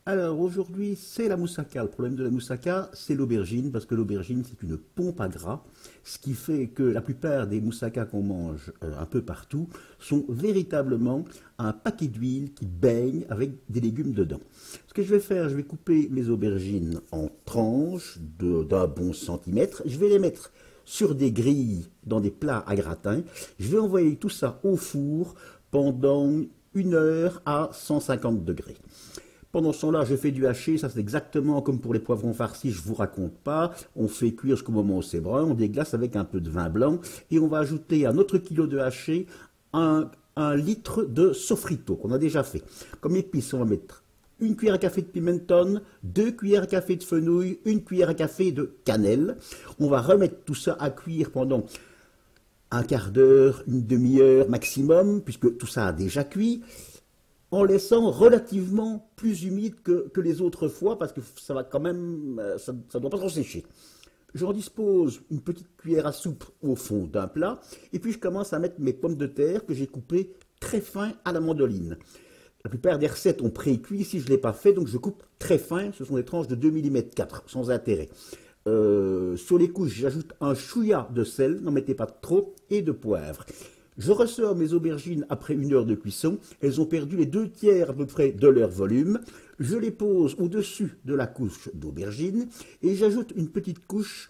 Alors aujourd'hui, c'est la moussaka. Le problème de la moussaka, c'est l'aubergine, parce que l'aubergine, c'est une pompe à gras, ce qui fait que la plupart des moussakas qu'on mange un peu partout sont véritablement un paquet d'huile qui baigne avec des légumes dedans. Ce que je vais faire, je vais couper mes aubergines en tranches d'un bon centimètre. Je vais les mettre sur des grilles dans des plats à gratin. Je vais envoyer tout ça au four pendant 1 heure à 150 degrés. Pendant ce temps-là, je fais du haché, ça c'est exactement comme pour les poivrons farcis, je ne vous raconte pas. On fait cuire jusqu'au moment où c'est brun, on déglace avec un peu de vin blanc et on va ajouter à notre kilo de haché un litre de sofrito qu'on a déjà fait. Comme épice, on va mettre 1 cuillère à café de pimenton, 2 cuillères à café de fenouil, 1 cuillère à café de cannelle. On va remettre tout ça à cuire pendant un quart d'heure, une demi-heure maximum, puisque tout ça a déjà cuit, en laissant relativement plus humide que les autres fois, parce que ça va quand même, ça ne doit pas trop sécher. J'en dispose une petite cuillère à soupe au fond d'un plat, et puis je commence à mettre mes pommes de terre que j'ai coupées très fin à la mandoline. La plupart des recettes ont pré-cuit, ici je ne l'ai pas fait, donc je coupe très fin, ce sont des tranches de 2 mm 4, sans intérêt. Sur les couches, j'ajoute un chouïa de sel, n'en mettez pas trop, et de poivre. Je ressors mes aubergines après 1 heure de cuisson. Elles ont perdu les 2 tiers à peu près de leur volume. Je les pose au-dessus de la couche d'aubergines et j'ajoute une petite couche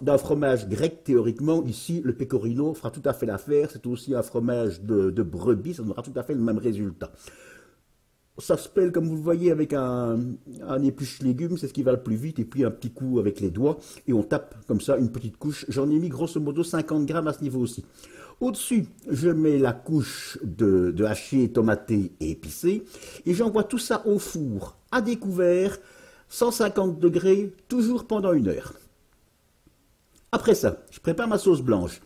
d'un fromage grec théoriquement. Ici, le pecorino fera tout à fait l'affaire. C'est aussi un fromage de brebis. Ça donnera tout à fait le même résultat. Ça se pèle, comme vous le voyez, avec un épluche légumes, c'est ce qui va le plus vite, et puis un petit coup avec les doigts, et on tape comme ça une petite couche. J'en ai mis grosso modo 50 grammes à ce niveau aussi. Au-dessus, je mets la couche de haché, tomaté et épicé, et j'envoie tout ça au four, à découvert, 150 degrés, toujours pendant 1 heure. Après ça, je prépare ma sauce blanche.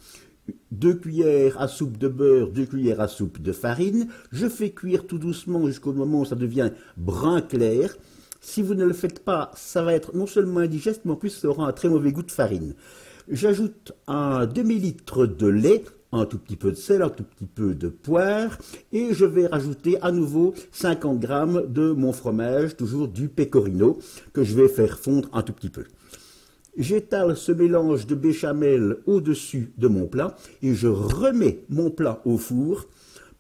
2 cuillères à soupe de beurre, 2 cuillères à soupe de farine. Je fais cuire tout doucement jusqu'au moment où ça devient brun clair. Si vous ne le faites pas, ça va être non seulement indigeste, mais en plus ça aura un très mauvais goût de farine. J'ajoute un demi-litre de lait, un tout petit peu de sel, un tout petit peu de poivre, et je vais rajouter à nouveau 50 grammes de mon fromage, toujours du pecorino, que je vais faire fondre un tout petit peu. J'étale ce mélange de béchamel au-dessus de mon plat et je remets mon plat au four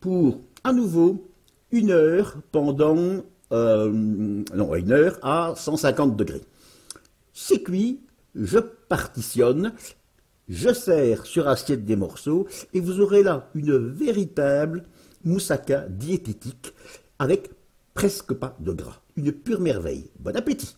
pour à nouveau 1 heure pendant 1 heure à 150 degrés. C'est cuit, je partitionne, je sers sur assiette des morceaux et vous aurez là une véritable moussaka diététique avec presque pas de gras. Une pure merveille. Bon appétit!